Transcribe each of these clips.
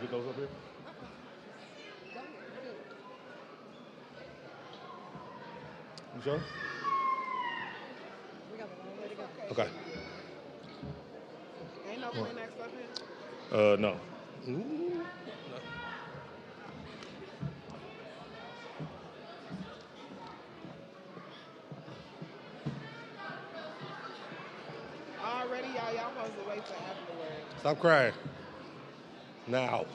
Get those up here. You sure? We got a long way to go. Okay. Ain't no Kleenex up here? No. Already, y'all supposed to wait for afterwards. Stop crying. Now.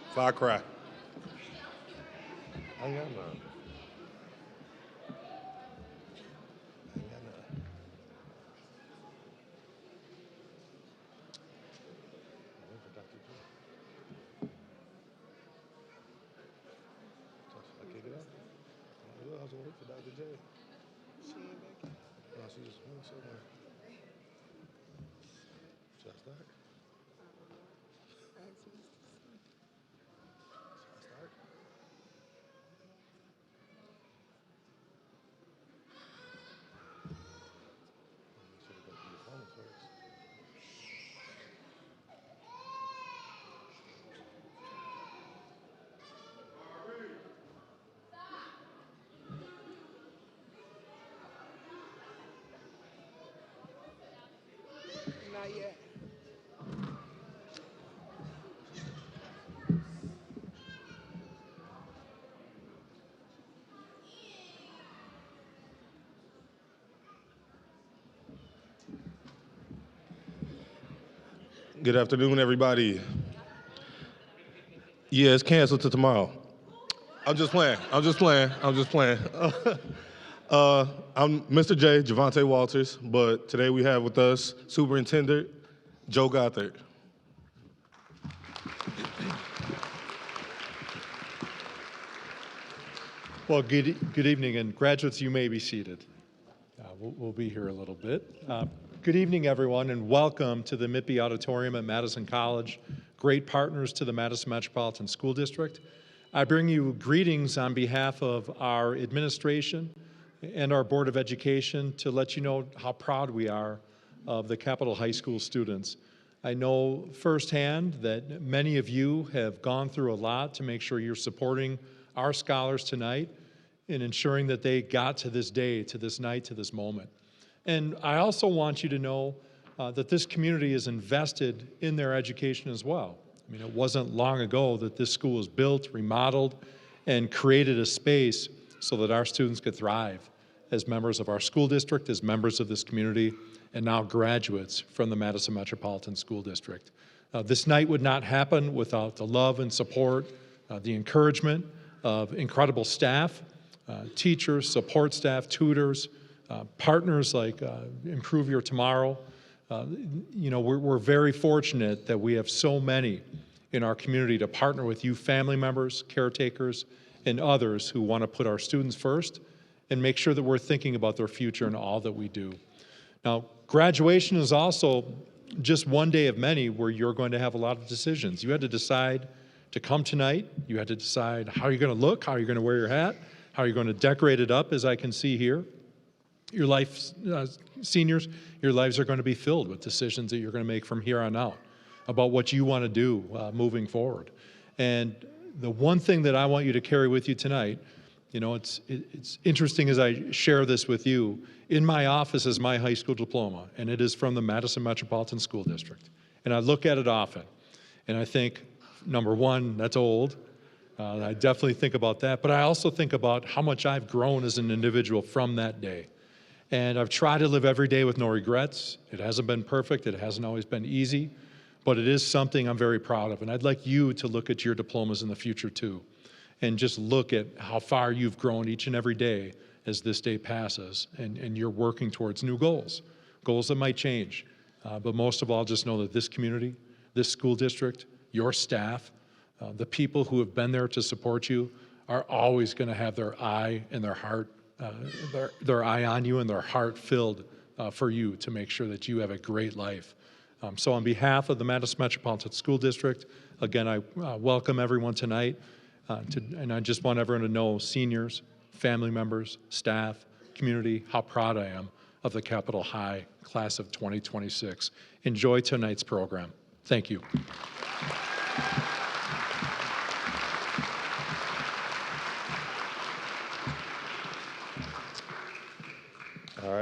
Before I cry. I ain't got none. I was waiting for Dr. J. She ain't back. No, she just went somewhere. Should I start? Ask me. Should I start? Make sure we go through your phone first. Not yet. Good afternoon, everybody. Yeah, it's canceled to tomorrow. I'm just playing. I'm Mr. J, Javante Walters, but today we have with us Superintendent Joe Gothard. Well, good evening, and graduates, you may be seated. We'll be here a little bit. Good evening, everyone, and welcome to the MIPI Auditorium at Madison College. Great partners to the Madison Metropolitan School District. I bring you greetings on behalf of our administration and our Board of Education to let you know how proud we are of the Capitol High School students. I know firsthand that many of you have gone through a lot to make sure you're supporting our scholars tonight in ensuring that they got to this day, to this night, to this moment. And I also want you to know that this community is invested in their education as well. I mean, it wasn't long ago that this school was built, remodeled, and created a space so that our students could thrive as members of our school district, as members of this community, and now graduates from the Madison Metropolitan School District. This night would not happen without the love and support, the encouragement of incredible staff, teachers, support staff, tutors, partners like Improve Your Tomorrow. You know, we're very fortunate that we have so many in our community to partner with you family members, caretakers, and others who want to put our students first and make sure that we're thinking about their future in all that we do. Now, graduation is also just one day of many where you're going to have a lot of decisions. You had to decide to come tonight. You had to decide how you're going to look, how you're going to wear your hat, how you're going to decorate it up, as I can see here. Your life, seniors, your lives are going to be filled with decisions that you're going to make from here on out about what you want to do moving forward. And the one thing that I want you to carry with you tonight, you know, it's interesting as I share this with you, in my office is my high school diploma, and it is from the Madison Metropolitan School District. And I look at it often, and I think, number one, that's old. I definitely think about that, but I also think about how much I've grown as an individual from that day. And I've tried to live every day with no regrets. It hasn't been perfect, it hasn't always been easy, but it is something I'm very proud of. And I'd like you to look at your diplomas in the future too, and just look at how far you've grown each and every day as this day passes, and you're working towards new goals that might change. But most of all, just know that this community, this school district, your staff, the people who have been there to support you are always going to have their eye and their heart, their eye on you and their heart filled for you to make sure that you have a great life. So on behalf of the Madison Metropolitan School District, again, I welcome everyone tonight, and I just want everyone to know, seniors, family members, staff, community, how proud I am of the Capitol High class of 2026. Enjoy tonight's program. Thank you.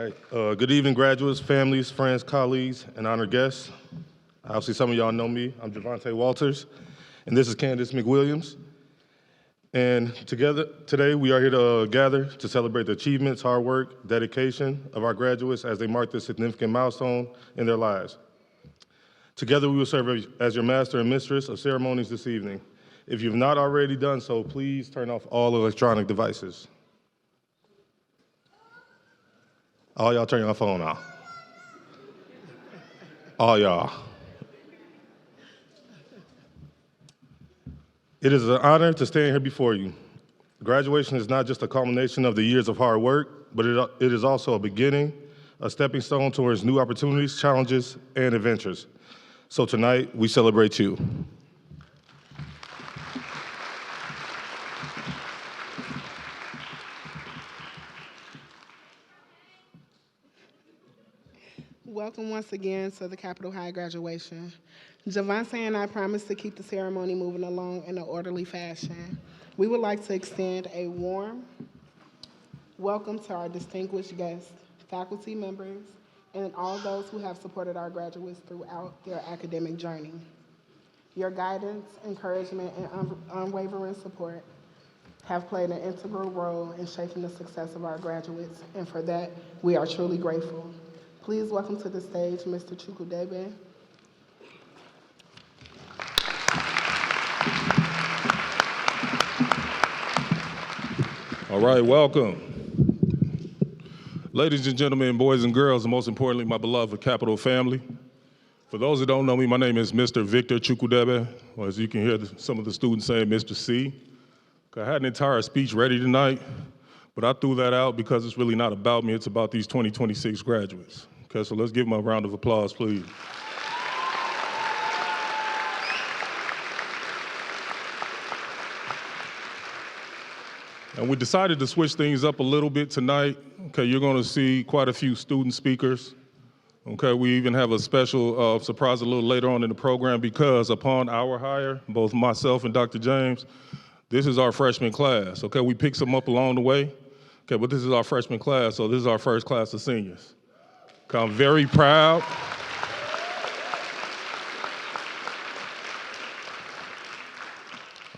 All right. Good evening, graduates, families, friends, colleagues, and honored guests. Obviously, some of y'all know me. I'm Javante Walters, and this is Candace McWilliams. And together today, we are here to gather to celebrate the achievements, hard work, dedication of our graduates as they mark this significant milestone in their lives. Together, we will serve as your master and mistress of ceremonies this evening. If you've not already done so, please turn off all electronic devices. All y'all turn your phone off. All y'all. It is an honor to stand here before you. Graduation is not just a culmination of the years of hard work, but it is also a beginning, a stepping stone towards new opportunities, challenges, and adventures. So tonight, we celebrate you. Welcome once again to the Capitol High graduation. Javante and I promise to keep the ceremony moving along in an orderly fashion. We would like to extend a warm welcome to our distinguished guests, faculty members, and all those who have supported our graduates throughout their academic journey. Your guidance, encouragement, and unwavering support have played an integral role in shaping the success of our graduates, and for that, we are truly grateful. Please welcome to the stage Mr. Chukwudebe. All right, welcome. Ladies and gentlemen, boys and girls, and most importantly, my beloved Capitol family. For those that don't know me, my name is Mr. Victor Chukwudebe, or as you can hear some of the students saying, Mr. C. I had an entire speech ready tonight, but I threw that out because it's really not about me, it's about these 2026 graduates. Okay, so let's give them a round of applause, please. And we decided to switch things up a little bit tonight. Okay, you're gonna see quite a few student speakers. Okay, we even have a special surprise a little later on in the program because upon our hire, both myself and Dr. James, this is our freshman class. Okay, we picked some up along the way. Okay, but this is our freshman class, so this is our first class of seniors. Okay, I'm very proud.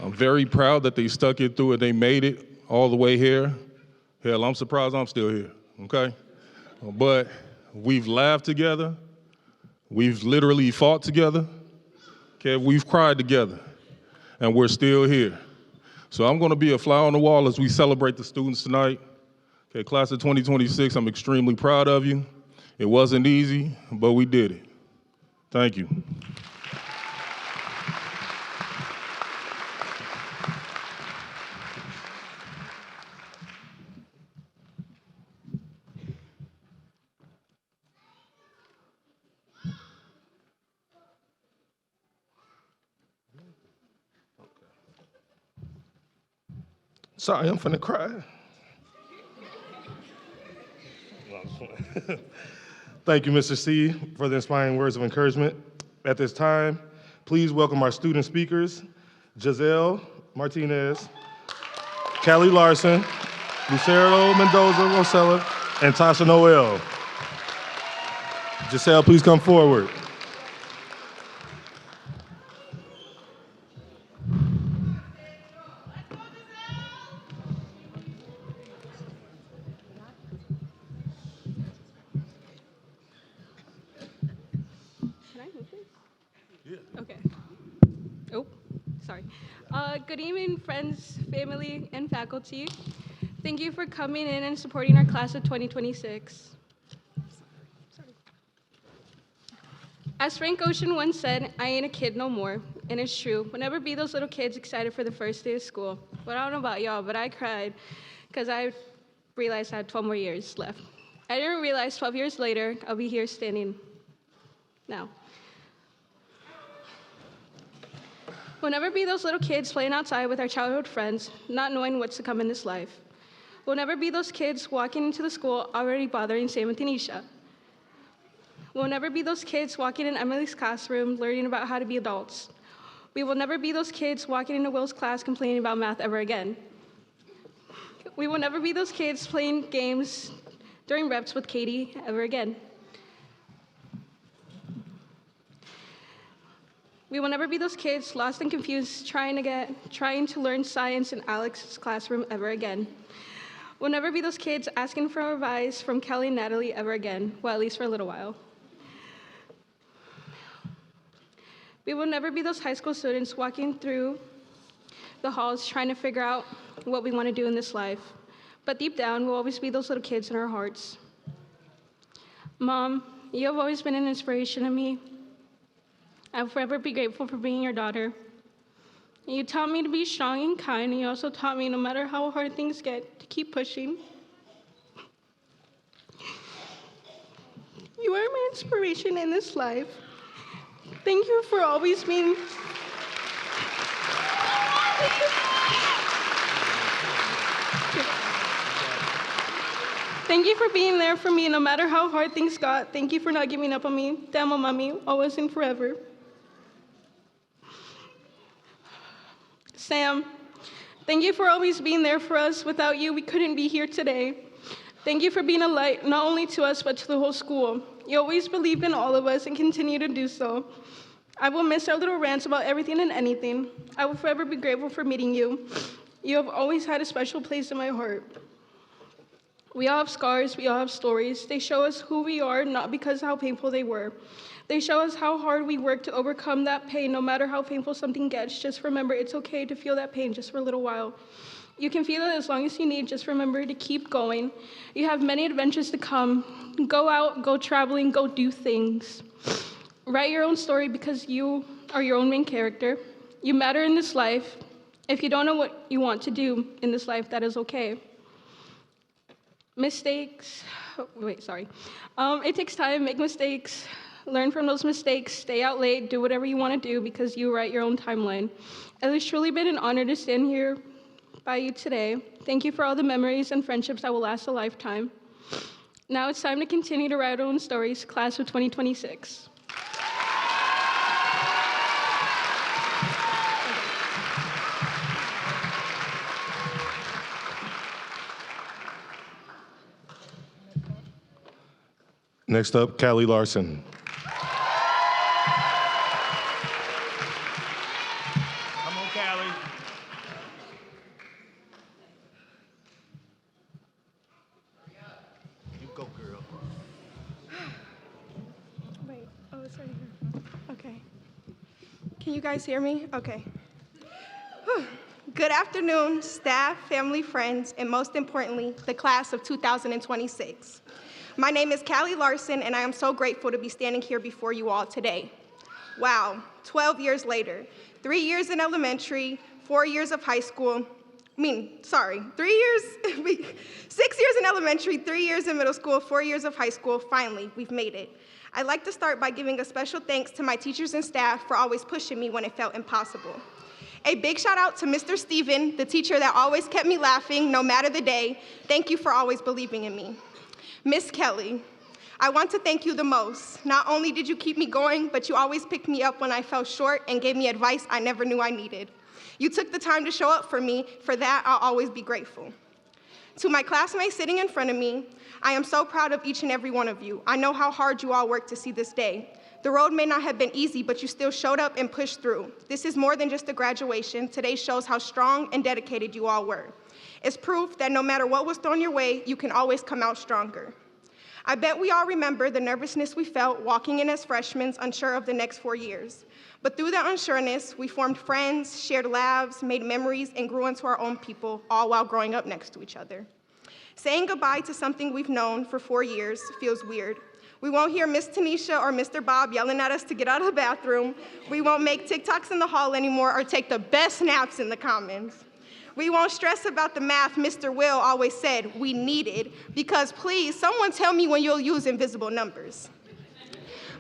I'm very proud that they stuck it through and they made it all the way here. Hell, I'm surprised I'm still here, okay? But we've laughed together. We've literally fought together. Okay, we've cried together, and we're still here. So I'm gonna be a fly on the wall as we celebrate the students tonight. Okay, class of 2026, I'm extremely proud of you. It wasn't easy, but we did it. Thank you. Sorry, I'm finna cry. Thank you, Mr. C, for the inspiring words of encouragement. At this time, please welcome our student speakers, Giselle Martinez, Callie Larson, Lucero Mendoza Rosella, and Tasha Noel. Giselle, please come forward. Okay. Oh, sorry. Good evening, friends, family, and faculty. Thank you for coming in and supporting our class of 2026. Sorry. As Frank Ocean once said, I ain't a kid no more. And it's true. We'll never be those little kids excited for the first day of school. But I don't know about y'all, but I cried because I realized I had 12 more years left. I didn't realize 12 years later, I'll be here standing now. We'll never be those little kids playing outside with our childhood friends, not knowing what's to come in this life. We'll never be those kids walking into the school already bothering Sam and Tanisha. We'll never be those kids walking in Emily's classroom learning about how to be adults. We will never be those kids walking into Will's class complaining about math ever again. We will never be those kids playing games during reps with Katie ever again. We will never be those kids lost and confused trying to learn science in Alex's classroom ever again. We'll never be those kids asking for advice from Kelly and Natalie ever again, well, at least for a little while. We will never be those high school students walking through the halls trying to figure out what we want to do in this life. But deep down, we'll always be those little kids in our hearts. Mom, you have always been an inspiration to me. I will forever be grateful for being your daughter. You taught me to be strong and kind, and you also taught me no matter how hard things get, to keep pushing. You are my inspiration in this life. Thank you for always being... Thank you for being there for me no matter how hard things got. Thank you for not giving up on me. Te amo, mami, always and forever. Sam, thank you for always being there for us. Without you, we couldn't be here today. Thank you for being a light, not only to us, but to the whole school. You always believed in all of us and continue to do so. I will miss our little rants about everything and anything. I will forever be grateful for meeting you. You have always had a special place in my heart. We all have scars, we all have stories. They show us who we are, not because of how painful they were. They show us how hard we work to overcome that pain, no matter how painful something gets. Just remember, it's okay to feel that pain just for a little while. You can feel it as long as you need. Just remember to keep going. You have many adventures to come. Go out, go traveling, go do things. Write your own story because you are your own main character. You matter in this life. If you don't know what you want to do in this life, that is okay. Mistakes, it takes time, make mistakes, learn from those mistakes, stay out late, do whatever you want to do because you write your own timeline. It has truly been an honor to stand here by you today. Thank you for all the memories and friendships that will last a lifetime. Now it's time to continue to write our own stories, class of 2026. Next up, Callie Larson. Come on, Callie. You go, girl. Wait, oh, it's right here. Okay. Can you guys hear me? Okay. Whew. Good afternoon, staff, family, friends, and most importantly, the class of 2026. My name is Callie Larson, and I am so grateful to be standing here before you all today. Wow, 12 years later, 3 years in elementary, 4 years of high school, 3 years, 6 years in elementary, 3 years in middle school, 4 years of high school, finally, we've made it. I'd like to start by giving a special thanks to my teachers and staff for always pushing me when it felt impossible. A big shout out to Mr. Steven, the teacher that always kept me laughing no matter the day. Thank you for always believing in me. Miss Kelly, I want to thank you the most. Not only did you keep me going, but you always picked me up when I fell short and gave me advice I never knew I needed. You took the time to show up for me. For that, I'll always be grateful. To my classmates sitting in front of me, I am so proud of each and every one of you. I know how hard you all worked to see this day. The road may not have been easy, but you still showed up and pushed through. This is more than just a graduation. Today shows how strong and dedicated you all were. It's proof that no matter what was thrown your way, you can always come out stronger. I bet we all remember the nervousness we felt walking in as freshmen, unsure of the next 4 years. But through that unsureness, we formed friends, shared laughs, made memories, and grew into our own people, all while growing up next to each other. Saying goodbye to something we've known for 4 years feels weird. We won't hear Miss Tanisha or Mr. Bob yelling at us to get out of the bathroom. We won't make TikToks in the hall anymore or take the best naps in the commons. We won't stress about the math Mr. Will always said we needed, because please, someone tell me when you'll use invisible numbers.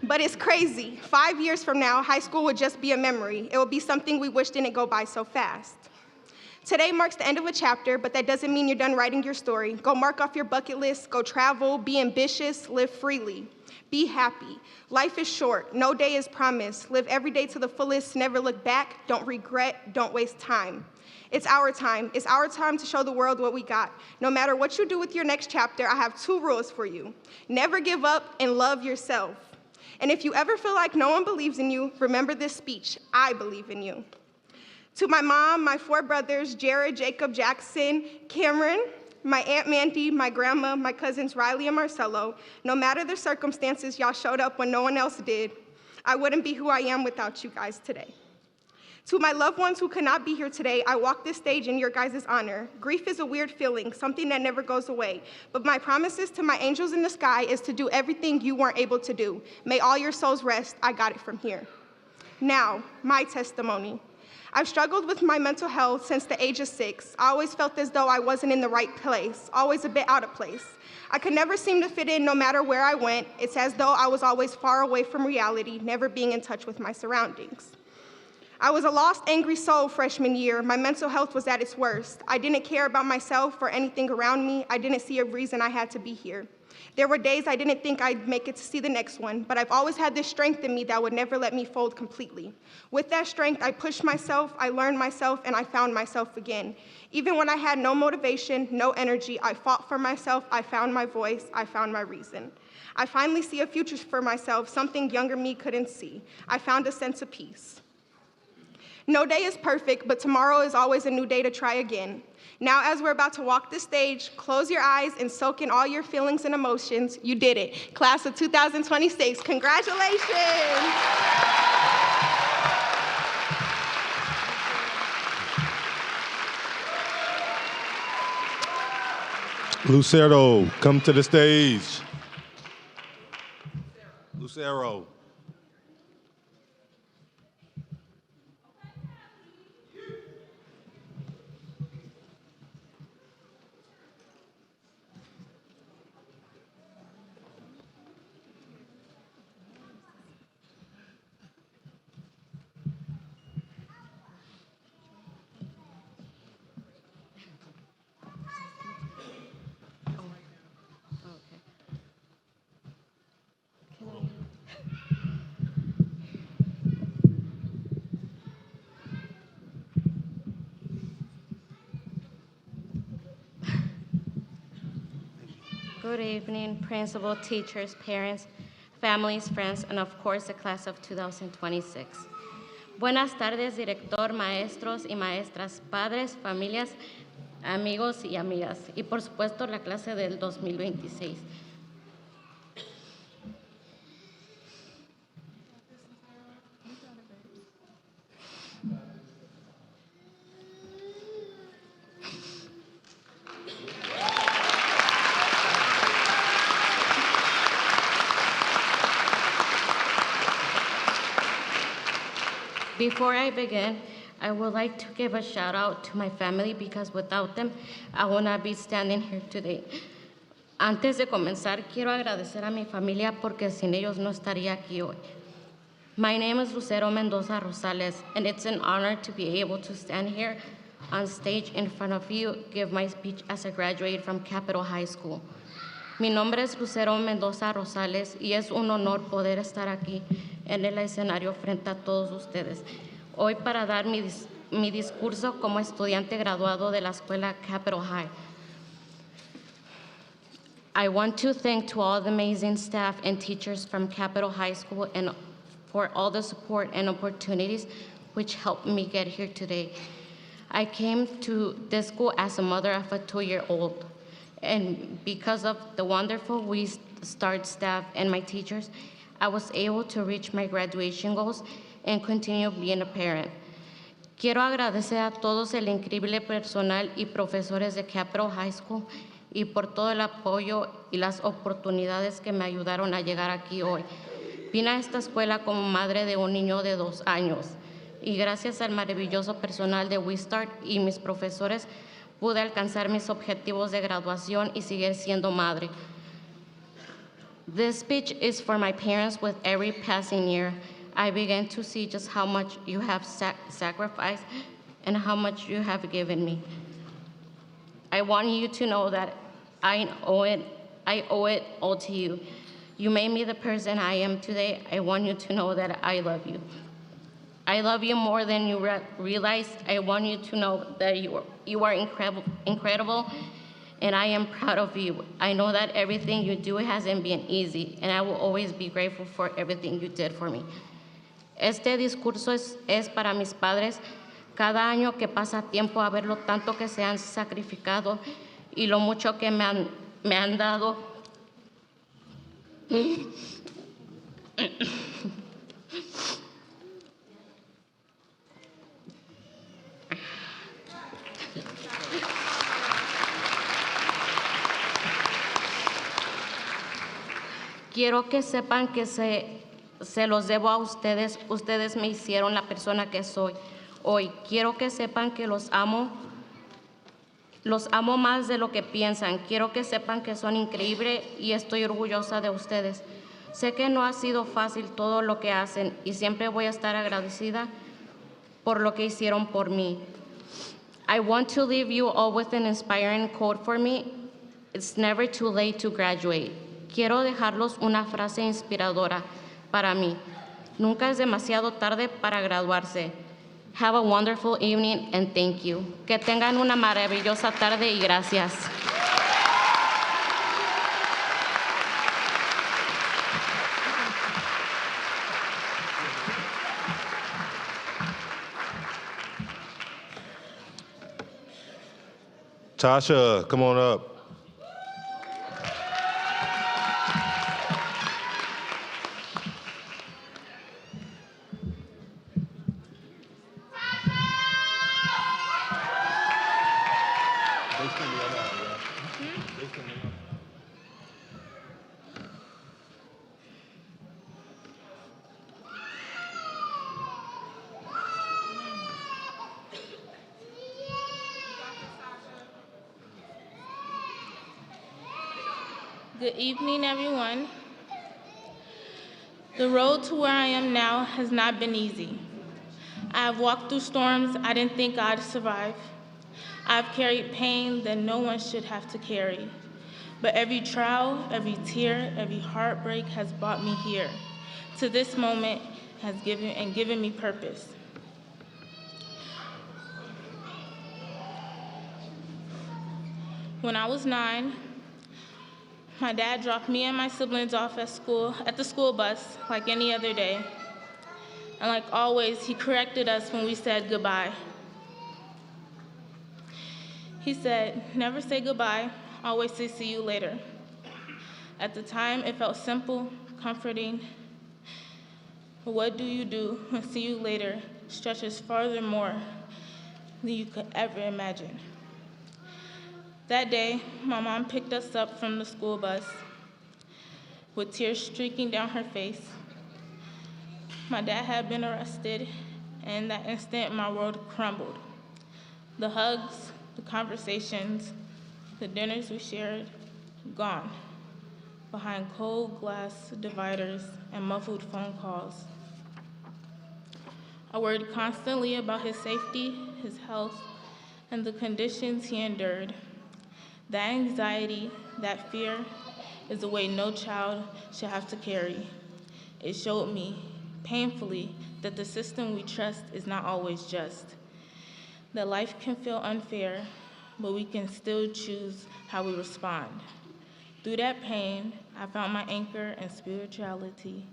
But it's crazy. 5 years from now, high school will just be a memory. It will be something we wish didn't go by so fast. Today marks the end of a chapter, but that doesn't mean you're done writing your story. Go mark off your bucket list, go travel, be ambitious, live freely. Be happy. Life is short, no day is promised. Live every day to the fullest, never look back, don't regret, don't waste time. It's our time. It's our time to show the world what we got. No matter what you do with your next chapter, I have 2 rules for you. Never give up and love yourself. And if you ever feel like no one believes in you, remember this speech: I believe in you. To my mom, my 4 brothers, Jared, Jacob, Jackson, Cameron, my Aunt Mandy, my grandma, my cousins Riley and Marcelo, no matter the circumstances, y'all showed up when no one else did. I wouldn't be who I am without you guys today. To my loved ones who could not be here today, I walk this stage in your guys' honor. Grief is a weird feeling, something that never goes away. But my promises to my angels in the sky is to do everything you weren't able to do. May all your souls rest. I got it from here. Now, my testimony. I've struggled with my mental health since the age of 6. I always felt as though I wasn't in the right place, always a bit out of place. I could never seem to fit in no matter where I went. It's as though I was always far away from reality, never being in touch with my surroundings. I was a lost, angry soul freshman year. My mental health was at its worst. I didn't care about myself or anything around me. I didn't see a reason I had to be here. There were days I didn't think I'd make it to see the next one, but I've always had this strength in me that would never let me fold completely. With that strength, I pushed myself, I learned myself, and I found myself again. Even when I had no motivation, no energy, I fought for myself, I found my voice, I found my reason. I finally see a future for myself, something younger me couldn't see. I found a sense of peace. No day is perfect, but tomorrow is always a new day to try again. Now, as we're about to walk the stage, close your eyes and soak in all your feelings and emotions. You did it. Class of 2026, congratulations. Lucero, come to the stage. Lucero. Good evening, principal, teachers, parents, families, friends, and of course the class of 2026. Buenas tardes, director, maestros y maestras, padres, familias, amigos y amigas, y por supuesto la clase del 2026. Before I begin, I would like to give a shout out to my family because without them, I would not be standing here today. Antes de comenzar, quiero agradecer a mi familia porque sin ellos no estaría aquí hoy. My name is Lucero Mendoza Rosales, and it's an honor to be able to stand here on stage in front of you, give my speech as a graduate from Capitol High School. Mi nombre es Lucero Mendoza Rosales y es un honor poder estar aquí en el escenario frente a todos ustedes hoy para dar mi discurso como estudiante graduado de la escuela Capitol High. I want to thank to all the amazing staff and teachers from Capitol High School and for all the support and opportunities which helped me get here today. I came to this school as a mother of a 2-year-old. And because of the wonderful WeStart staff and my teachers, I was able to reach my graduation goals and continue being a parent. Quiero agradecer a todos el increíble personal y profesores de Capitol High School y por todo el apoyo y las oportunidades que me ayudaron a llegar aquí hoy. Vine a esta escuela como madre de un niño de 2 años y gracias al maravilloso personal de WeStart y mis profesores pude alcanzar mis objetivos de graduación y seguir siendo madre. This speech is for my parents. With every passing year, I began to see just how much you have sacrificed and how much you have given me. I want you to know that I owe it all to you. You made me the person I am today. I want you to know that I love you. I love you more than you realize. I want you to know that you are incredible, and I am proud of you. I know that everything you do hasn't been easy, and I will always be grateful for everything you did for me. Este discurso es para mis padres. Cada año que pasa tiempo a ver lo tanto que se han sacrificado y lo mucho que me han dado. Quiero que sepan que se los debo a ustedes. Ustedes me hicieron la persona que soy hoy. Quiero que sepan que los amo más de lo que piensan. Quiero que sepan que son increíbles y estoy orgullosa de ustedes. Sé que no ha sido fácil todo lo que hacen y siempre voy a estar agradecida por lo que hicieron por mí. I want to leave you all with an inspiring quote for me. It's never too late to graduate. Quiero dejarlos una frase inspiradora para mí. Nunca es demasiado tarde para graduarse. Have a wonderful evening and thank you. Que tengan una maravillosa tarde y gracias. Tasha, come on up. Good evening, everyone. The road to where I am now has not been easy. I have walked through storms I didn't think I'd survive. I've carried pain that no one should have to carry. But every trial, every tear, every heartbreak has brought me here to this moment has given me purpose. When I was 9, my dad dropped me and my siblings off at the school bus like any other day. And like always, he corrected us when we said goodbye. He said, never say goodbye, always say see you later. At the time, it felt simple, comforting. But what do you do when see you later stretches farther more than you could ever imagine? That day, my mom picked us up from the school bus with tears streaking down her face. My dad had been arrested, and in that instant, my world crumbled. The hugs, the conversations, the dinners we shared, gone behind cold glass dividers and muffled phone calls. I worried constantly about his safety, his health, and the conditions he endured. That anxiety, that fear, is the way no child should have to carry. It showed me, painfully, that the system we trust is not always just. That life can feel unfair, but we can still choose how we respond. Through that pain, I found my anchor in spirituality.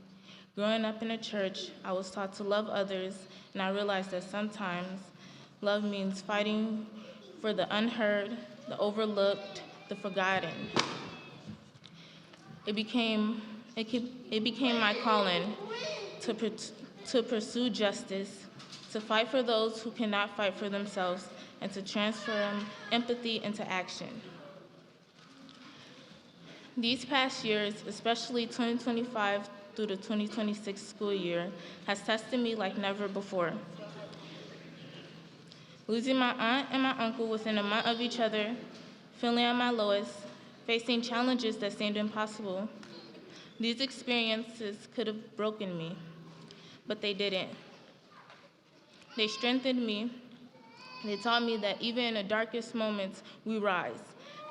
Growing up in a church, I was taught to love others, and I realized that sometimes love means fighting for the unheard, the overlooked, the forgotten. It became my calling to pursue justice, to fight for those who cannot fight for themselves, and to transform empathy into action. These past years, especially 2025 through the 2026 school year, has tested me like never before. Losing my aunt and my uncle within a month of each other, feeling at my lowest, facing challenges that seemed impossible. These experiences could have broken me, but they didn't. They strengthened me, They taught me that even in the darkest moments, we rise.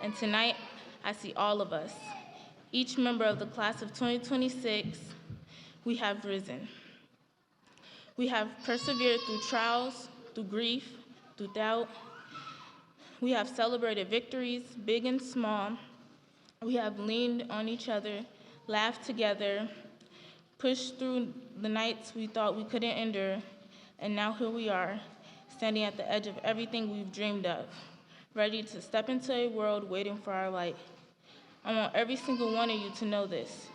And tonight, I see all of us. Each member of the class of 2026, we have risen. We have persevered through trials, through grief, through doubt. We have celebrated victories, big and small. We have leaned on each other, laughed together, pushed through the nights we thought we couldn't endure, and now here we are, standing at the edge of everything we've dreamed of, ready to step into a world waiting for our light. I want every single one of you to know this.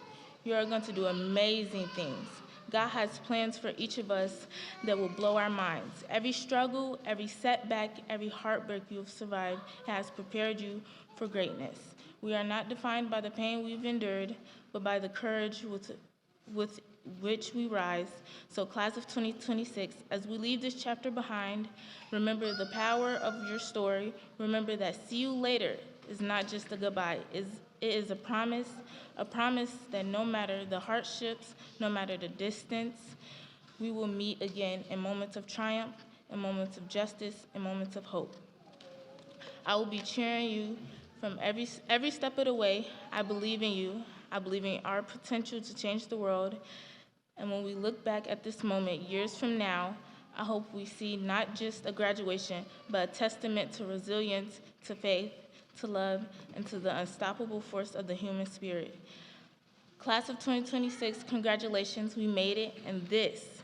You are going to do amazing things. God has plans for each of us that will blow our minds. Every struggle, every setback, every heartbreak you've survived has prepared you for greatness. We are not defined by the pain we've endured, but by the courage with which we rise. So class of 2026, as we leave this chapter behind, remember the power of your story. Remember that see you later is not just a goodbye. It is a promise that no matter the hardships, no matter the distance, we will meet again in moments of triumph, in moments of justice, in moments of hope. I will be cheering you from every step of the way. I believe in you. I believe in our potential to change the world. And when we look back at this moment years from now, I hope we see not just a graduation, but a testament to resilience, to faith, to love, and to the unstoppable force of the human spirit. Class of 2026, congratulations, we made it, and this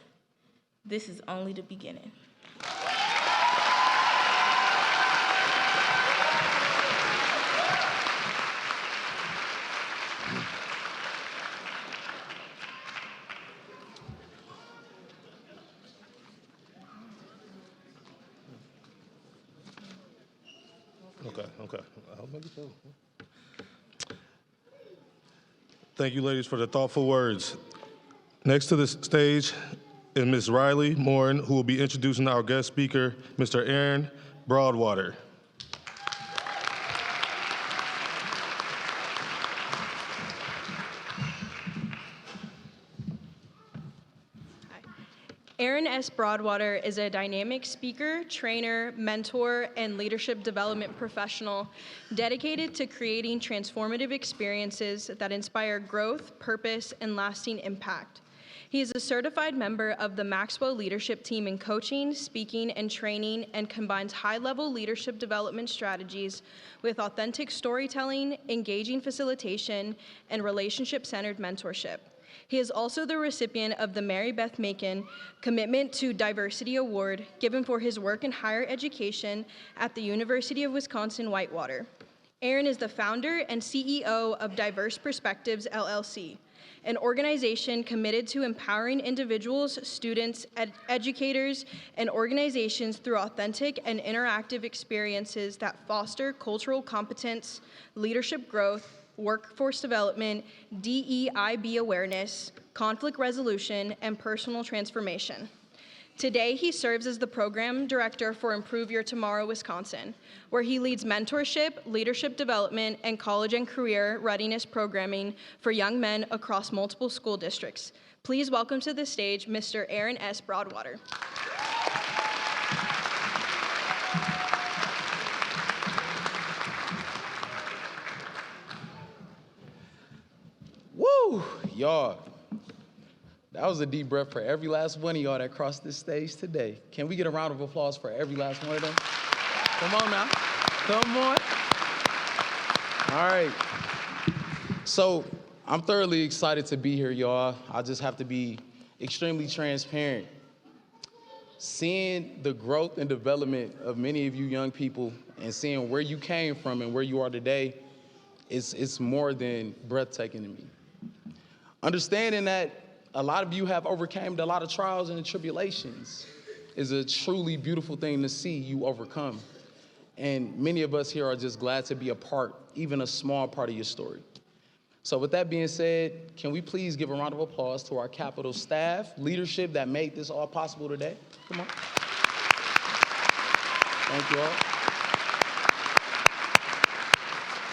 is only the beginning. Okay. I'll make it so. Thank you, ladies, for the thoughtful words. Next to the stage is Ms. Riley Morin, who will be introducing our guest speaker, Mr. Aaron Broadwater. Aaron S. Broadwater is a dynamic speaker, trainer, mentor, and leadership development professional dedicated to creating transformative experiences that inspire growth, purpose, and lasting impact. He is a certified member of the Maxwell Leadership Team in coaching, speaking, and training, and combines high-level leadership development strategies with authentic storytelling, engaging facilitation, and relationship-centered mentorship. He is also the recipient of the Mary Beth Macon Commitment to Diversity Award, given for his work in higher education at the University of Wisconsin-Whitewater. Aaron is the founder and CEO of Diverse Perspectives, LLC, an organization committed to empowering individuals, students, educators, and organizations through authentic and interactive experiences that foster cultural competence, leadership growth, workforce development, DEIB awareness, conflict resolution, and personal transformation. Today, he serves as the program director for Improve Your Tomorrow, Wisconsin, where he leads mentorship, leadership development, and college and career readiness programming for young men across multiple school districts. Please welcome to the stage Mr. Aaron S. Broadwater. Woo, y'all. That was a deep breath for every last one of y'all that crossed this stage today. Can we get a round of applause for every last one of them? Come on now, come on. All right. So I'm thoroughly excited to be here, y'all. I just have to be extremely transparent. Seeing the growth and development of many of you young people and seeing where you came from and where you are today, it's more than breathtaking to me. Understanding that a lot of you have overcome a lot of trials and tribulations is a truly beautiful thing to see you overcome. And many of us here are just glad to be a part, even a small part of your story. So with that being said, can we please give a round of applause to our Capitol staff, leadership that made this all possible today? Come on. Thank you all.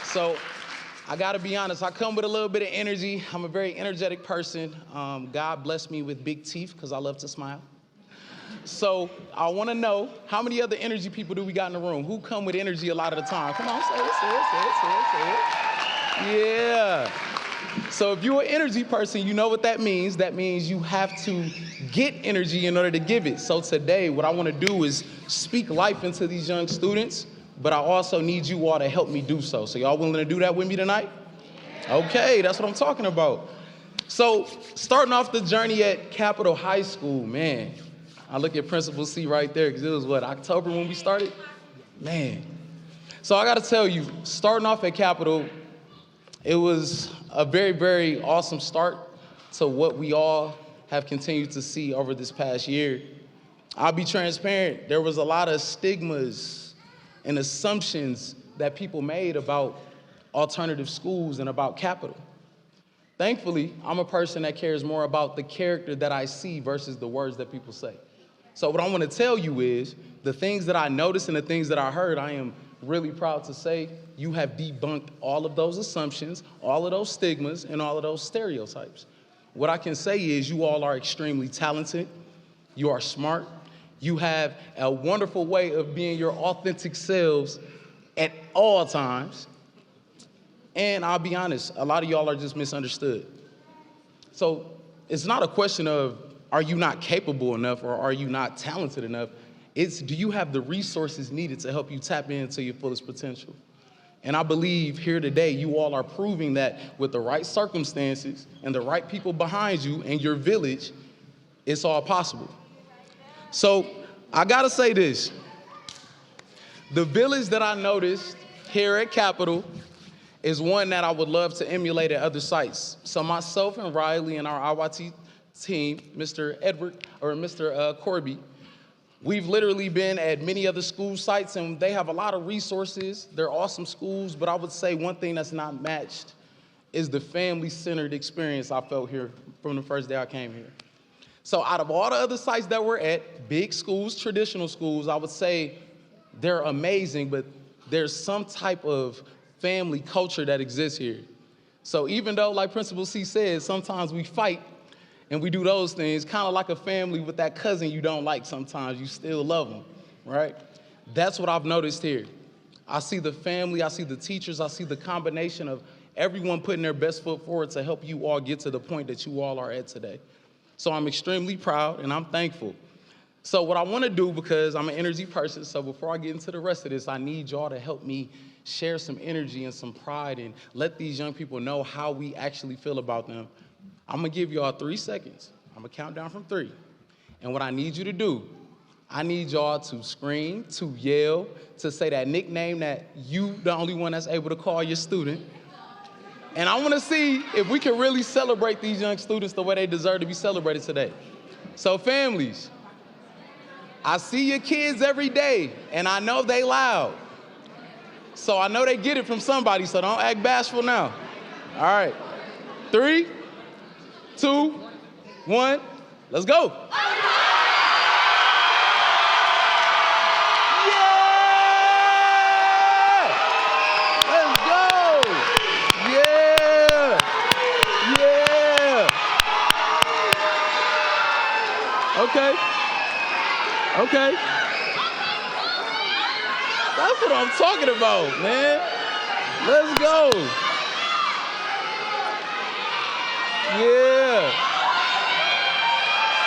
So, I gotta be honest, I come with a little bit of energy. I'm a very energetic person. God blessed me with big teeth because I love to smile. So I want to know, how many other energy people do we got in the room? Who come with energy a lot of the time? Come on, say it, say it, say it, say it, say it. Yeah. So if you're an energy person, you know what that means. That means you have to get energy in order to give it. So today, what I want to do is speak life into these young students, but I also need you all to help me do so. So y'all willing to do that with me tonight? Okay, that's what I'm talking about. So starting off the journey at Capitol High School, man, I look at Principal C right there, because it was what, October when we started? Man. So I got to tell you, starting off at Capitol, it was a very, very awesome start to what we all have continued to see over this past year. I'll be transparent. There was a lot of stigmas and assumptions that people made about alternative schools and about Capitol. Thankfully, I'm a person that cares more about the character that I see versus the words that people say. So what I want to tell you is the things that I noticed and the things that I heard, I am really proud to say you have debunked all of those assumptions, all of those stigmas, and all of those stereotypes. What I can say is you all are extremely talented. You are smart. You have a wonderful way of being your authentic selves at all times. And I'll be honest, a lot of y'all are just misunderstood. So it's not a question of, are you not capable enough or are you not talented enough? It's, do you have the resources needed to help you tap into your fullest potential? And I believe here today, you all are proving that with the right circumstances and the right people behind you and your village, it's all possible. So I gotta say this, the village that I noticed here at Capitol is one that I would love to emulate at other sites. So myself and Riley and our IYT team, Mr. Edward, or Mr. Corby, we've literally been at many other school sites and they have a lot of resources. They're awesome schools, but I would say one thing that's not matched is the family-centered experience I felt here from the first day I came here. So out of all the other sites that we're at, big schools, traditional schools, I would say they're amazing, but there's some type of family culture that exists here. So even though, like Principal C said, sometimes we fight and we do those things, kind of like a family with that cousin you don't like sometimes, you still love them, right? That's what I've noticed here. I see the family, I see the teachers, I see the combination of everyone putting their best foot forward to help you all get to the point that you all are at today. So I'm extremely proud and I'm thankful. So what I want to do, because I'm an energy person, so before I get into the rest of this, I need y'all to help me share some energy and some pride and let these young people know how we actually feel about them. I'm gonna give y'all 3 seconds. I'm gonna count down from 3. And what I need you to do, I need y'all to scream, to yell, to say that nickname that you the only one that's able to call your student. And I wanna see if we can really celebrate these young students the way they deserve to be celebrated today. So families, I see your kids every day and I know they loud. So I know they get it from somebody, so don't act bashful now. All right, 3, 2, 1, let's go. Okay. That's what I'm talking about, man. Let's go. Yeah.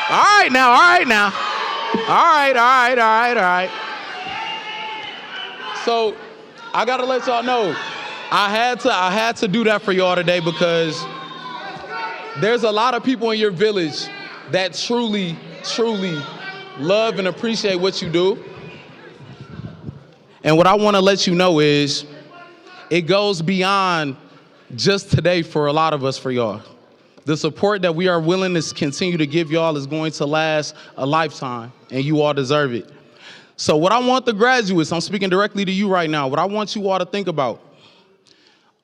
All right now. All right. So I gotta let y'all know, I had to do that for y'all today because there's a lot of people in your village that truly love and appreciate what you do. And what I want to let you know is it goes beyond just today for a lot of us, for y'all. The support that we are willing to continue to give y'all is going to last a lifetime, and you all deserve it. So what I want the graduates, I'm speaking directly to you right now, what I want you all to think about,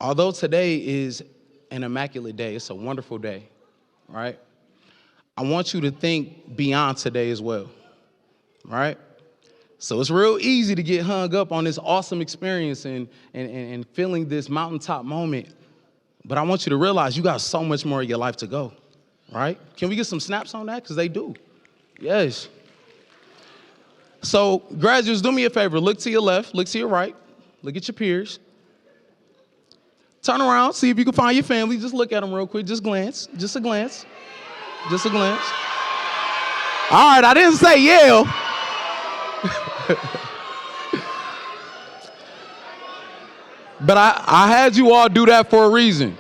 although today is an immaculate day, it's a wonderful day, right? I want you to think beyond today as well, right? So it's real easy to get hung up on this awesome experience and feeling this mountaintop moment. But I want you to realize you got so much more of your life to go, right? Can we get some snaps on that? Because they do. Yes. So graduates, do me a favor. Look to your left, look to your right, look at your peers. Turn around, see if you can find your family. Just look at them real quick, just glance, just a glance, just a glance. All right, I didn't say yell. But I had you all do that for a reason.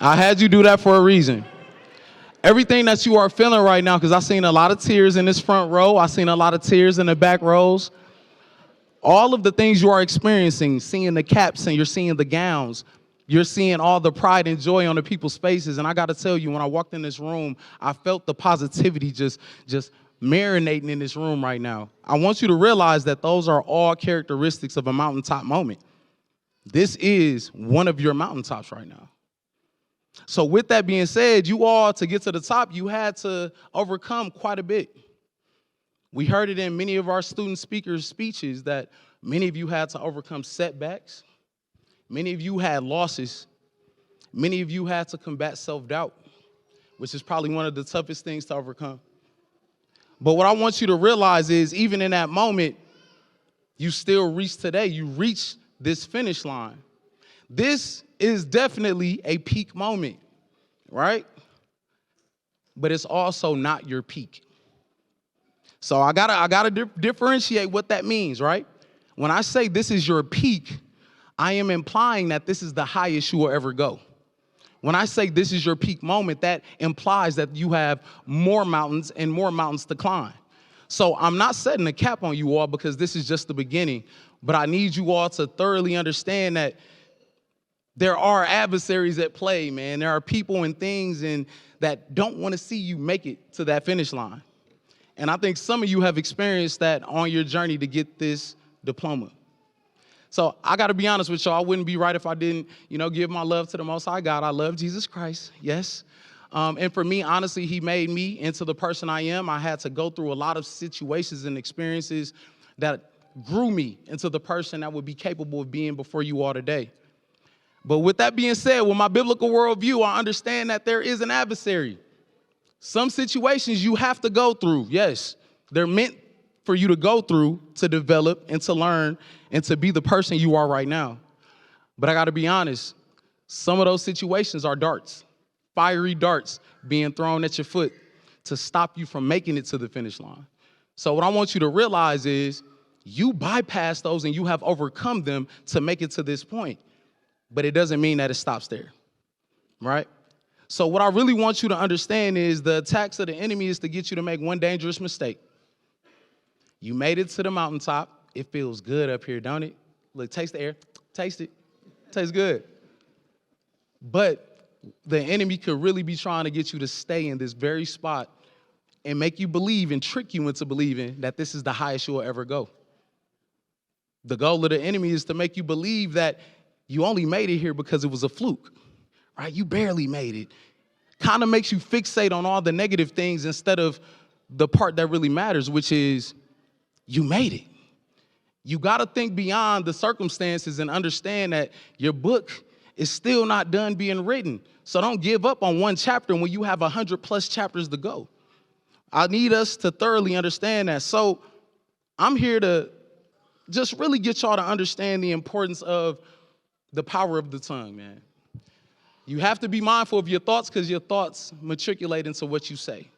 I had you do that for a reason. Everything that you are feeling right now, because I've seen a lot of tears in this front row. I've seen a lot of tears in the back rows. All of the things you are experiencing, seeing the caps and you're seeing the gowns, you're seeing all the pride and joy on the people's faces. And I got to tell you, when I walked in this room, I felt the positivity just marinating in this room right now. I want you to realize that those are all characteristics of a mountaintop moment. This is one of your mountaintops right now. So with that being said, you all, to get to the top, you had to overcome quite a bit. We heard it in many of our student speakers' speeches that many of you had to overcome setbacks. Many of you had losses. Many of you had to combat self-doubt, which is probably one of the toughest things to overcome. But what I want you to realize is, even in that moment, you still reached today. You reached this finish line. This is definitely a peak moment, right? But it's also not your peak. So I gotta differentiate what that means, right? When I say this is your peak, I am implying that this is the highest you will ever go. When I say this is your peak moment, that implies that you have more mountains and more mountains to climb. So I'm not setting a cap on you all because this is just the beginning, but I need you all to thoroughly understand that there are adversaries at play, man. There are people and things that don't want to see you make it to that finish line. And I think some of you have experienced that on your journey to get this diploma. So I got to be honest with y'all. I wouldn't be right if I didn't, give my love to the Most High God. I love Jesus Christ, yes. And for me, honestly, he made me into the person I am. I had to go through a lot of situations and experiences that grew me into the person that would be capable of being before you all today. But with that being said, with my biblical worldview, I understand that there is an adversary. Some situations you have to go through, yes. They're meant for you to go through to develop and to learn and to be the person you are right now. But I got to be honest, some of those situations are darts, fiery darts being thrown at your foot to stop you from making it to the finish line. So what I want you to realize is you bypass those and you have overcome them to make it to this point. But it doesn't mean that it stops there, right? So what I really want you to understand is the attacks of the enemy is to get you to make one dangerous mistake. You made it to the mountaintop. It feels good up here, don't it? Look, taste the air. Taste it. Tastes good. But the enemy could really be trying to get you to stay in this very spot and make you believe and trick you into believing that this is the highest you will ever go. The goal of the enemy is to make you believe that you only made it here because it was a fluke, right? You barely made it. Kind of makes you fixate on all the negative things instead of the part that really matters, which is you made it. You got to think beyond the circumstances and understand that your book is still not done being written. So don't give up on one chapter when you have 100+ chapters to go. I need us to thoroughly understand that. So I'm here to just really get y'all to understand the importance of the power of the tongue, man. You have to be mindful of your thoughts because your thoughts matriculate into what you say.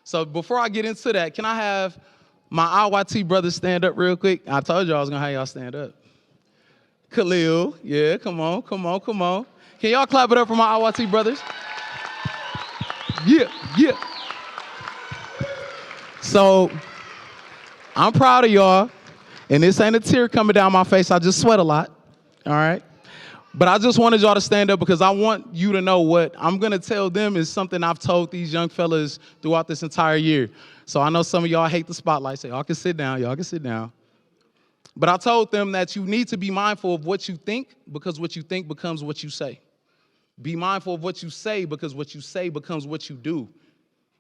So before I get into that, can I have my IYT brothers stand up real quick? I told y'all I was going to have y'all stand up. Khalil, yeah, come on. Can y'all clap it up for my IYT brothers? Yeah. So I'm proud of y'all, and this ain't a tear coming down my face. I just sweat a lot, all right? But I just wanted y'all to stand up because I want you to know what I'm going to tell them is something I've told these young fellas throughout this entire year. So I know some of y'all hate the spotlight. Say, y'all can sit down. But I told them that you need to be mindful of what you think because what you think becomes what you say. Be mindful of what you say because what you say becomes what you do.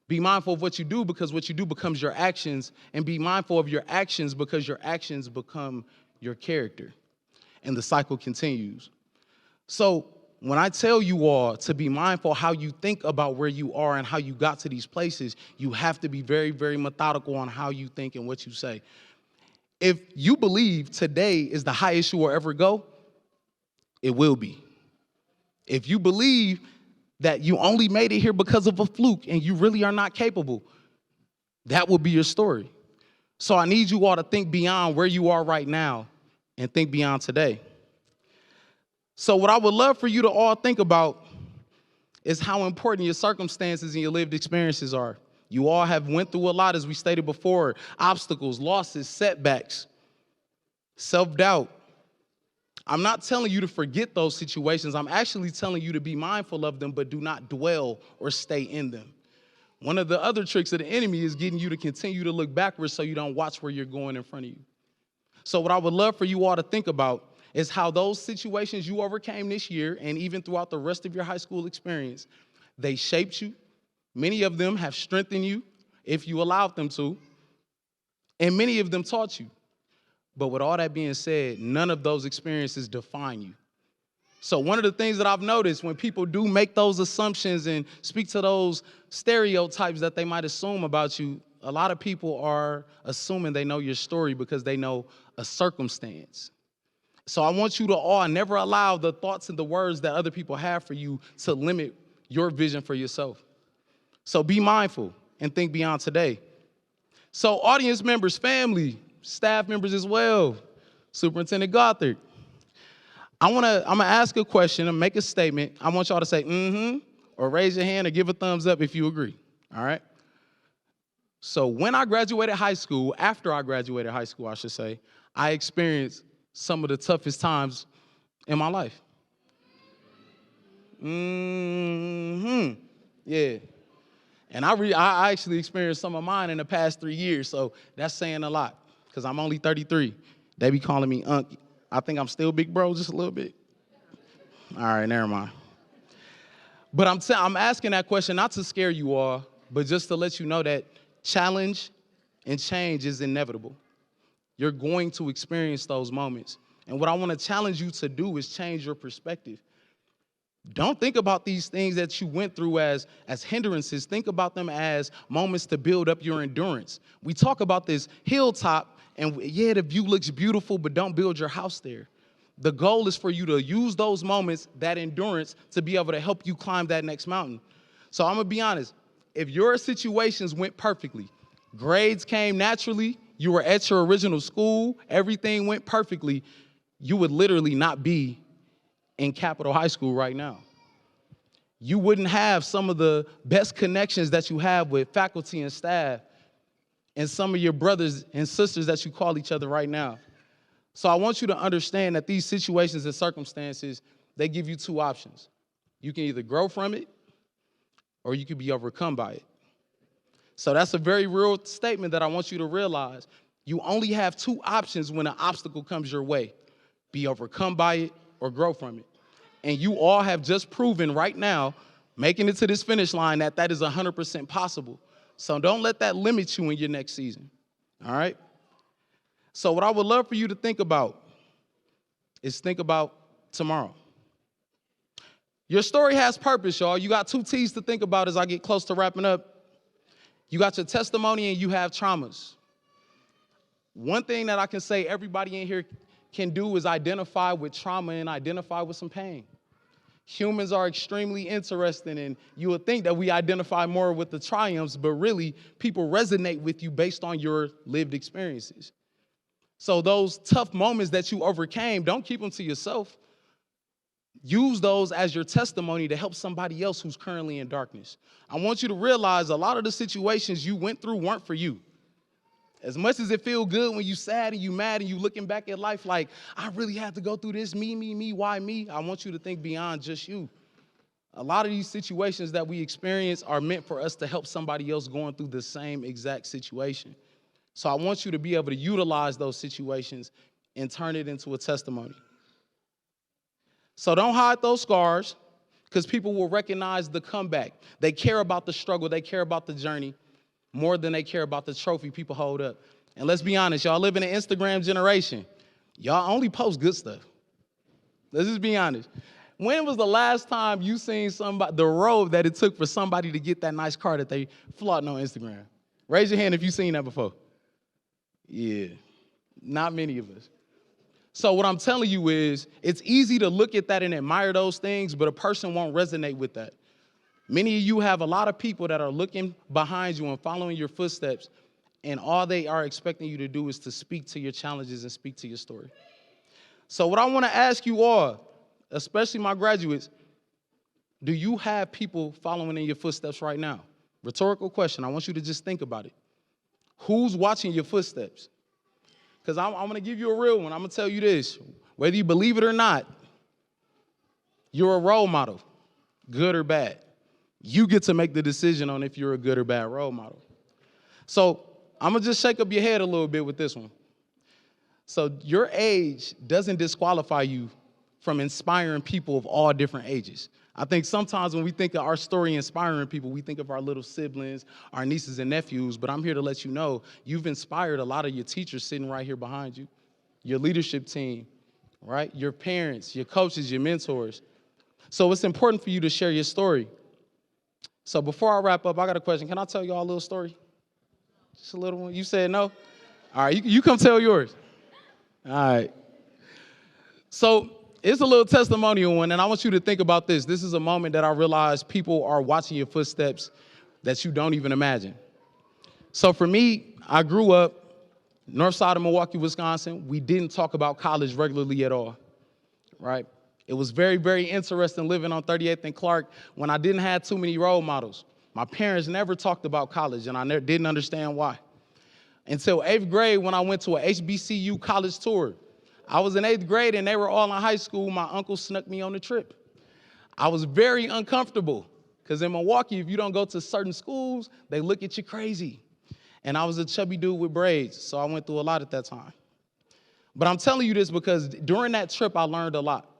Be mindful of what you do because what you do becomes your actions. And be mindful of your actions because your actions become your character. And the cycle continues. So when I tell you all to be mindful how you think about where you are and how you got to these places, you have to be very, very methodical on how you think and what you say. If you believe today is the highest you will ever go, it will be. If you believe that you only made it here because of a fluke and you really are not capable, that will be your story. So I need you all to think beyond where you are right now and think beyond today. So what I would love for you to all think about is how important your circumstances and your lived experiences are. You all have went through a lot, as we stated before: obstacles, losses, setbacks, self-doubt. I'm not telling you to forget those situations. I'm actually telling you to be mindful of them, but do not dwell or stay in them. One of the other tricks of the enemy is getting you to continue to look backwards so you don't watch where you're going in front of you. So what I would love for you all to think about is how those situations you overcame this year and even throughout the rest of your high school experience, they shaped you. Many of them have strengthened you if you allowed them to, and many of them taught you. But with all that being said, none of those experiences define you. So one of the things that I've noticed when people do make those assumptions and speak to those stereotypes that they might assume about you, a lot of people are assuming they know your story because they know a circumstance. So I want you to all never allow the thoughts and the words that other people have for you to limit your vision for yourself. So be mindful and think beyond today. So audience members, family, staff members as well, Superintendent Gothard, I'm gonna ask a question and make a statement. I want y'all to say mm-hmm or raise your hand or give a thumbs up if you agree, all right? So when I graduated high school, after I graduated high school, I should say, I experienced some of the toughest times in my life. Yeah. And I actually experienced some of mine in the past 3 years, so that's saying a lot, because I'm only 33. They be calling me Unc. I think I'm still big bro just a little bit. All right, never mind. But I'm asking that question not to scare you all, but just to let you know that challenge and change is inevitable. You're going to experience those moments. And what I want to challenge you to do is change your perspective. Don't think about these things that you went through as hindrances. Think about them as moments to build up your endurance. We talk about this hilltop, and yeah, the view looks beautiful, but don't build your house there. The goal is for you to use those moments, that endurance, to be able to help you climb that next mountain. So I'm going to be honest. If your situations went perfectly, grades came naturally, you were at your original school, everything went perfectly, you would literally not be in Capitol High School right now. You wouldn't have some of the best connections that you have with faculty and staff and some of your brothers and sisters that you call each other right now. So I want you to understand that these situations and circumstances, they give you two options. You can either grow from it or you can be overcome by it. So that's a very real statement that I want you to realize. You only have two options when an obstacle comes your way: be overcome by it or grow from it. And you all have just proven right now, making it to this finish line, that that is 100% possible. So don't let that limit you in your next season, all right? So what I would love for you to think about is think about tomorrow. Your story has purpose, y'all. You got two T's to think about as I get close to wrapping up. You got your testimony and you have traumas. One thing that I can say everybody in here can do is identify with trauma and identify with some pain. Humans are extremely interesting, and you would think that we identify more with the triumphs, but really people resonate with you based on your lived experiences. So those tough moments that you overcame, don't keep them to yourself. Use those as your testimony to help somebody else who's currently in darkness. I want you to realize a lot of the situations you went through weren't for you. As much as it feels good when you sad and you mad and you looking back at life like, I really had to go through this, me, why me? I want you to think beyond just you. A lot of these situations that we experience are meant for us to help somebody else going through the same exact situation. So I want you to be able to utilize those situations and turn it into a testimony. So don't hide those scars, because people will recognize the comeback. They care about the struggle. They care about the journey more than they care about the trophy people hold up. And let's be honest, y'all live in an Instagram generation. Y'all only post good stuff. Let's just be honest. When was the last time you seen somebody, the road that it took for somebody to get that nice car that they flaunting on Instagram? Raise your hand if you've seen that before. Yeah, not many of us. So what I'm telling you is, it's easy to look at that and admire those things, but a person won't resonate with that. Many of you have a lot of people that are looking behind you and following your footsteps, and all they are expecting you to do is to speak to your challenges and speak to your story. So what I want to ask you all, especially my graduates, do you have people following in your footsteps right now? Rhetorical question. I want you to just think about it. Who's watching your footsteps? Because I'm going to give you a real one. I'm going to tell you this. Whether you believe it or not, you're a role model, good or bad. You get to make the decision on if you're a good or bad role model. So I'm going to just shake up your head a little bit with this one. So your age doesn't disqualify you from inspiring people of all different ages. I think sometimes when we think of our story inspiring people, we think of our little siblings, our nieces and nephews, but I'm here to let you know you've inspired a lot of your teachers sitting right here behind you, your leadership team, right? Your parents, your coaches, your mentors. So it's important for you to share your story. So before I wrap up, I got a question. Can I tell y'all a little story? Just a little one. You said no? All right, you come tell yours. All right. So it's a little testimonial one, and I want you to think about this. This is a moment that I realized people are watching your footsteps that you don't even imagine. So for me, I grew up north side of Milwaukee, Wisconsin. We didn't talk about college regularly at all, right? It was very, very interesting living on 38th and Clark when I didn't have too many role models. My parents never talked about college, and I didn't understand why. Until 8th grade when I went to a HBCU college tour. I was in 8th grade and they were all in high school. My uncle snuck me on the trip. I was very uncomfortable because in Milwaukee, if you don't go to certain schools, they look at you crazy. And I was a chubby dude with braids, so I went through a lot at that time. But I'm telling you this because during that trip, I learned a lot.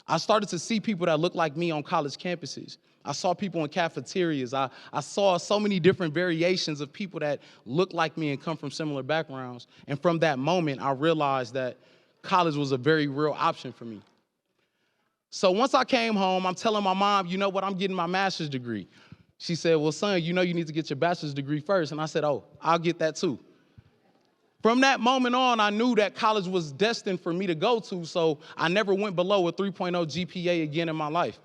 I started to see people that looked like me on college campuses. I saw people in cafeterias. I saw so many different variations of people that look like me and come from similar backgrounds. And from that moment, I realized that college was a very real option for me. So once I came home, I'm telling my mom, you know what, I'm getting my master's degree. She said, well, son, you know you need to get your bachelor's degree first. And I said, oh, I'll get that too. From that moment on, I knew that college was destined for me to go to, so I never went below a 3.0 GPA again in my life.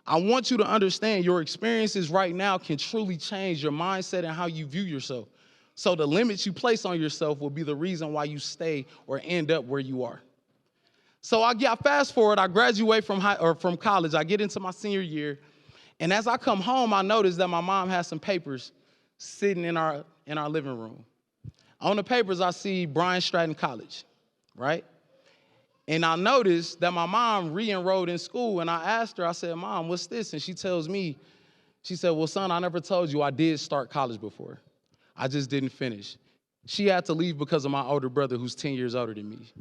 I want you to understand your experiences right now can truly change your mindset and how you view yourself. So the limits you place on yourself will be the reason why you stay or end up where you are. So I fast forward, I graduate from college, I get into my senior year, and as I come home, I notice that my mom has some papers sitting in our living room. On the papers, I see Bryan Stratton College, right? And I noticed that my mom re-enrolled in school, and I asked her, I said, Mom, what's this? And she tells me, she said, well, son, I never told you I did start college before. I just didn't finish. She had to leave because of my older brother who's 10 years older than me.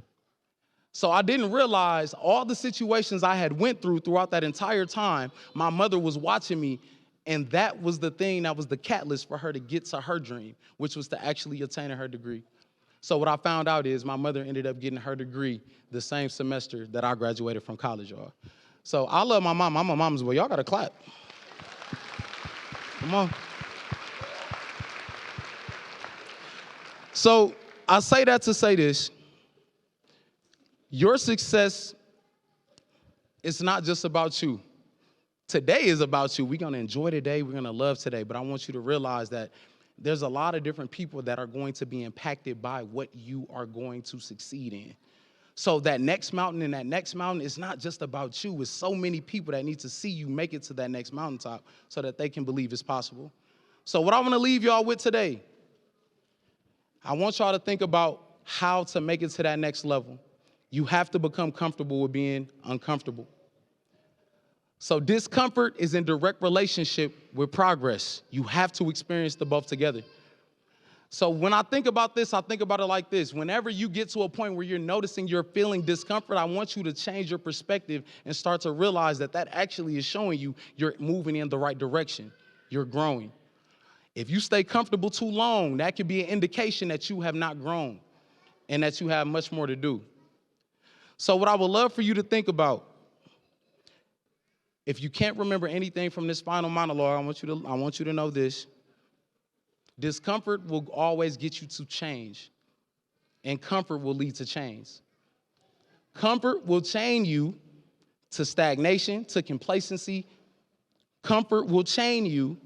So I didn't realize all the situations I had went through throughout that entire time, my mother was watching me, and that was the thing that was the catalyst for her to get to her dream, which was to actually attain her degree. So what I found out is my mother ended up getting her degree the same semester that I graduated from college, y'all. So I love my mom. I'm a mom's boy. Y'all got to clap. Come on. So I say that to say this. Your success is not just about you. Today is about you. We're going to enjoy today. We're going to love today. But I want you to realize that there's a lot of different people that are going to be impacted by what you are going to succeed in. So that next mountain and that next mountain is not just about you. It's so many people that need to see you make it to that next mountaintop so that they can believe it's possible. So what I want to leave y'all with today, I want y'all to think about how to make it to that next level. You have to become comfortable with being uncomfortable. So discomfort is in direct relationship with progress. You have to experience the both together. So when I think about this, I think about it like this. Whenever you get to a point where you're noticing you're feeling discomfort, I want you to change your perspective and start to realize that that actually is showing you you're moving in the right direction. You're growing. If you stay comfortable too long, that could be an indication that you have not grown and that you have much more to do. So what I would love for you to think about If you can't remember anything from this final monologue, I want you to know this. Discomfort will always get you to change, and comfort will lead to change. Comfort will chain you to stagnation, to complacency. Comfort will chain you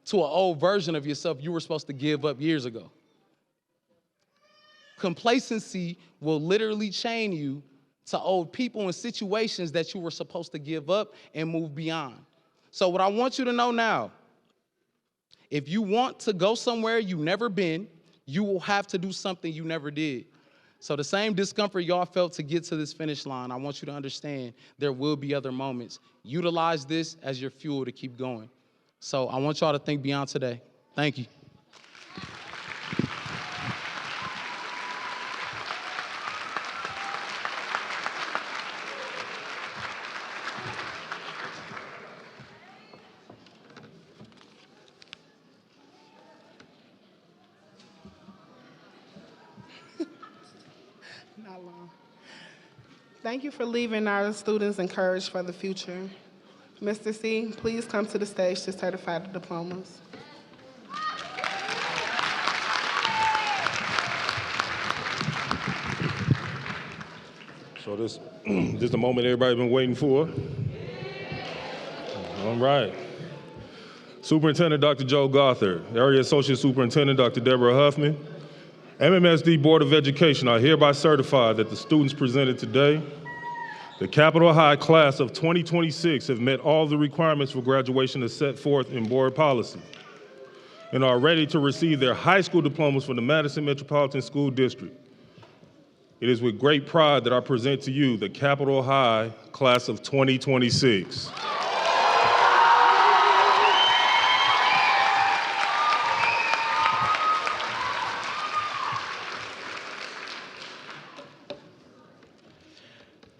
to an old version of yourself you were supposed to give up years ago. Complacency will literally chain you to old people and situations that you were supposed to give up and move beyond. So what I want you to know now, if you want to go somewhere you've never been, you will have to do something you never did. So the same discomfort y'all felt to get to this finish line, I want you to understand there will be other moments. Utilize this as your fuel to keep going. So I want y'all to think beyond today. Thank you. Not long. Thank you for leaving our students encouraged for the future. Mr. C, please come to the stage to certify the diplomas. So this is the moment everybody's been waiting for. All right. Superintendent Dr. Joe Gothard, Area Associate Superintendent Dr. Deborah Huffman, MMSD Board of Education, I hereby certify that the students presented today, the Capitol High class of 2026, have met all the requirements for graduation as set forth in board policy and are ready to receive their high school diplomas from the Madison Metropolitan School District. It is with great pride that I present to you the Capitol High class of 2026.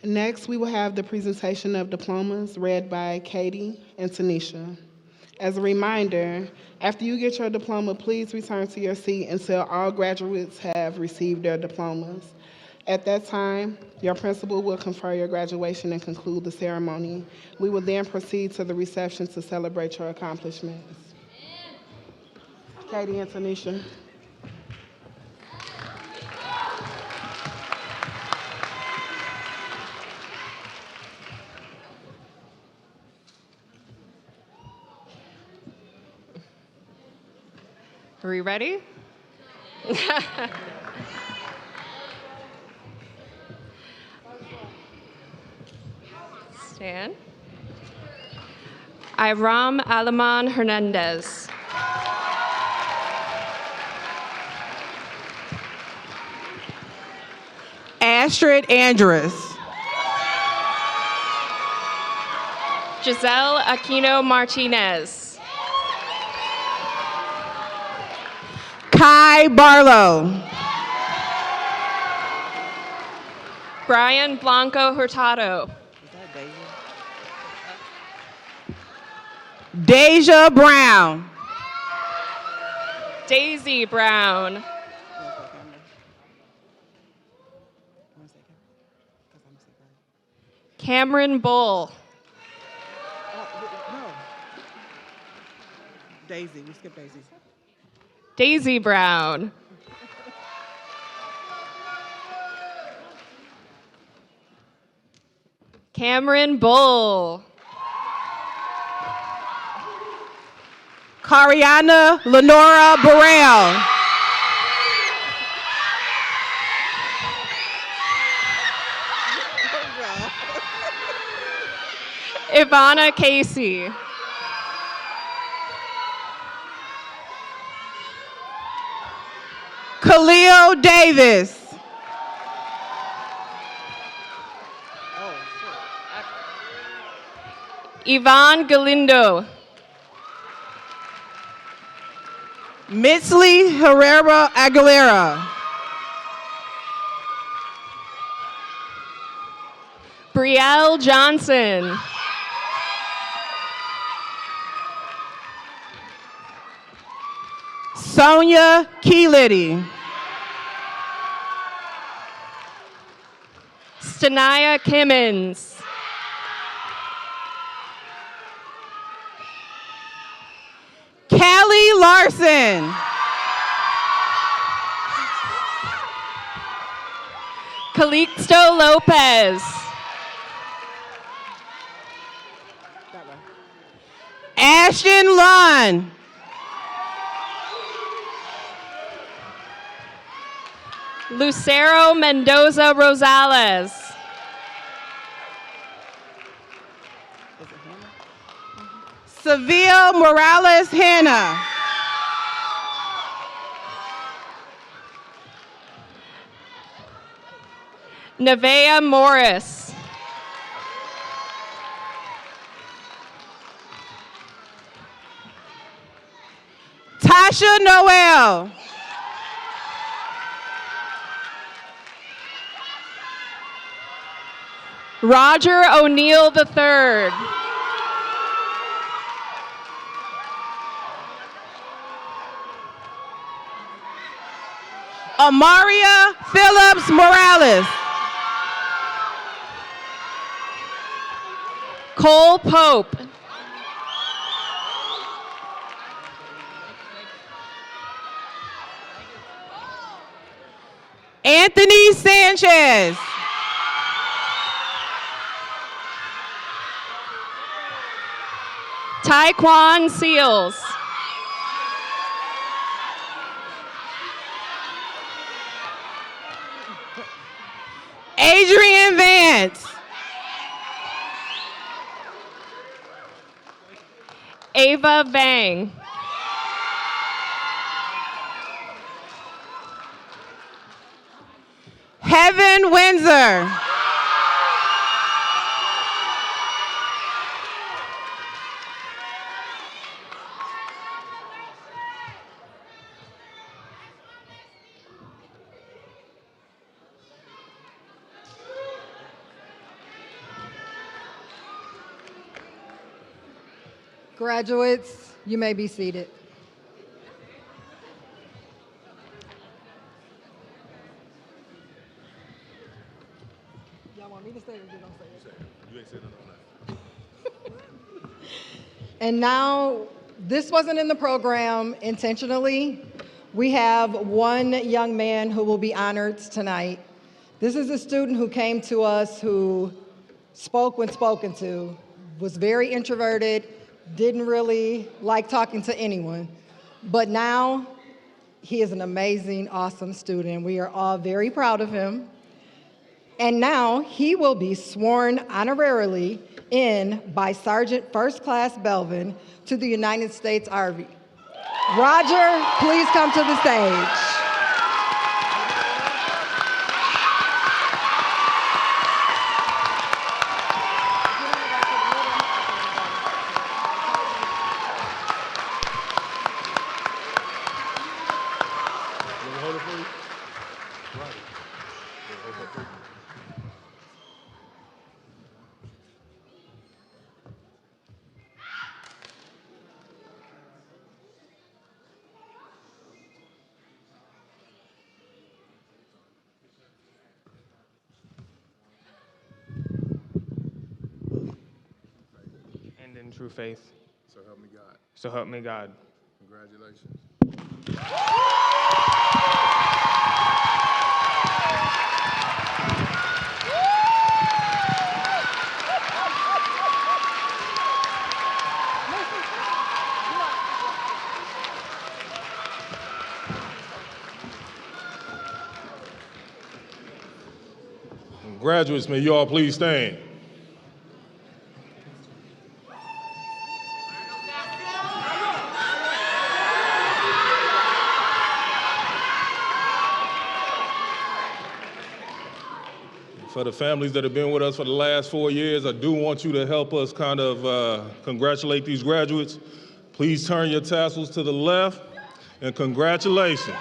Next, we will have the presentation of diplomas read by Katie and Tanisha. As a reminder, after you get your diploma, please return to your seat until all graduates have received their diplomas. At that time, your principal will confer your graduation and conclude the ceremony. We will then proceed to the reception to celebrate your accomplishments. Katie and Tanisha. Are we ready? Stand. Iram Alaman Hernandez. Astrid Andrus. Giselle Aquino Martinez. Kai Barlow. Brian Blanco Hurtado. Deja Brown. Daisy Brown. Cameron Bull. No. Daisy, we skipped Daisy. Daisy Brown. Cameron Bull. Cariana Lenora Burrell. Ivana Casey. Khalil Davis. Yvonne Galindo. Mitsley Herrera Aguilera. Brielle Johnson. Sonia Keelity. Stanaya Kimmons. Larson. Calixto Lopez. Ashton Lund. Lucero Mendoza Rosales. Seville Morales Hanna. Nevea Morris. Tasha Noel. Roger O'Neill III. Amaria Phillips Morales. Cole Pope. Anthony Sanchez. Taekwon Seals. Adrian Vance. Ava Vang. Heaven Windsor. Graduates, you may be seated. Y'all want me to say it or you don't say it? You ain't saying nothing on that. And now, this wasn't in the program intentionally. We have one young man who will be honored tonight. This is a student who came to us who spoke when spoken to, was very introverted, didn't really like talking to anyone. But now, he is an amazing, awesome student. We are all very proud of him. And now, he will be sworn honorarily in by Sergeant First Class Belvin to the United States Army. Roger, please come to the stage. And in true faith. So help me God. So help me God. Congratulations. Graduates, may you all please stand. For the families that have been with us for the last 4 years, I do want you to help us kind of congratulate these graduates. Please turn your tassels to the left, and congratulations.